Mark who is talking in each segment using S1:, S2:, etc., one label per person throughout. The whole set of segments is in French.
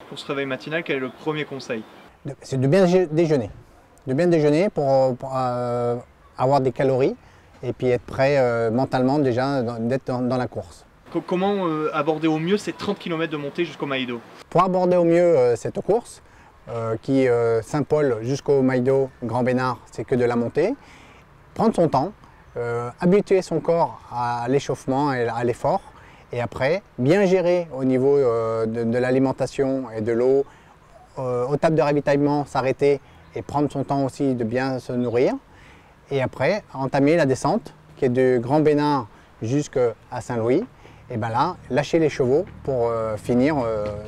S1: Pour ce réveil matinal, quel est le premier conseil?
S2: C'est de bien déjeuner. De bien déjeuner pour avoir des calories et puis être prêt mentalement déjà d'être dans la course.
S1: Comment aborder au mieux ces 30 km de montée jusqu'au Maïdo?
S2: Pour aborder au mieux cette course, qui Saint-Paul jusqu'au Maïdo, Grand Bénard, c'est que de la montée, prendre son temps, habituer son corps à l'échauffement et à l'effort, et après bien gérer au niveau de l'alimentation et de l'eau, aux tables de ravitaillement, s'arrêter et prendre son temps aussi de bien se nourrir, et après entamer la descente qui est du Grand Bénard jusqu'à Saint-Louis, et bien là, lâcher les chevaux pour finir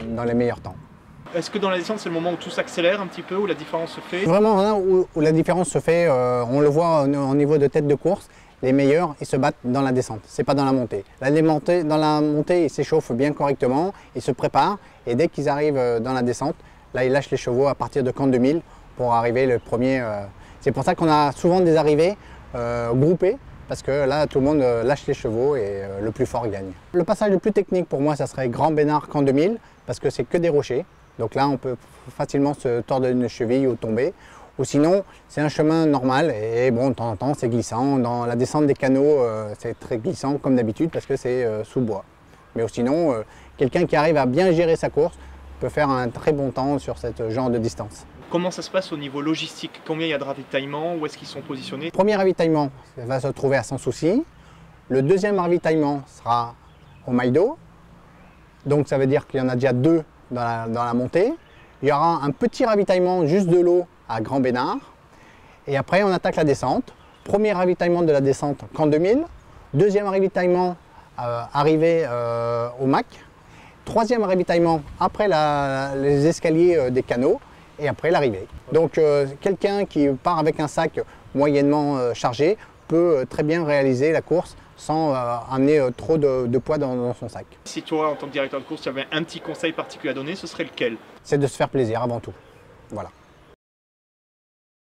S2: dans les meilleurs temps.
S1: Est-ce que dans la descente, c'est le moment où tout s'accélère un petit peu, où la différence se fait?
S2: Vraiment, là où la différence se fait, on le voit au niveau de tête de course, les meilleurs, ils se battent dans la descente, c'est pas dans la montée. Là, dans la montée, ils s'échauffent bien correctement, ils se préparent, et dès qu'ils arrivent dans la descente, là, ils lâchent les chevaux à partir de camp 2000 pour arriver le premier. C'est pour ça qu'on a souvent des arrivées groupées, parce que là, tout le monde lâche les chevaux et le plus fort gagne. Le passage le plus technique pour moi, ça serait Grand Bénard, camp 2000, parce que c'est que des rochers. Donc là, on peut facilement se tordre une cheville ou tomber. Ou sinon, c'est un chemin normal et bon, de temps en temps, c'est glissant. Dans la descente des canaux, c'est très glissant comme d'habitude parce que c'est sous bois. Mais sinon, quelqu'un qui arrive à bien gérer sa course peut faire un très bon temps sur ce genre de distance.
S1: Comment ça se passe au niveau logistique? Combien il y a de ravitaillements? Où est-ce qu'ils sont positionnés?
S2: Le premier ravitaillement va se trouver à Sans Souci. Le deuxième ravitaillement sera au Maïdo. Donc ça veut dire qu'il y en a déjà deux dans la montée. Il y aura un petit ravitaillement juste de l'eau à Grand Bénard. Et après, on attaque la descente. Premier ravitaillement de la descente, camp 2000. Deuxième ravitaillement, arrivée au MAC. Troisième ravitaillement, après les escaliers des canaux. Et après l'arrivée. Donc quelqu'un qui part avec un sac moyennement chargé peut très bien réaliser la course sans amener trop de poids dans son sac.
S1: Si toi, en tant que directeur de course, tu avais un petit conseil particulier à donner, ce serait lequel?
S2: C'est de se faire plaisir avant tout. Voilà.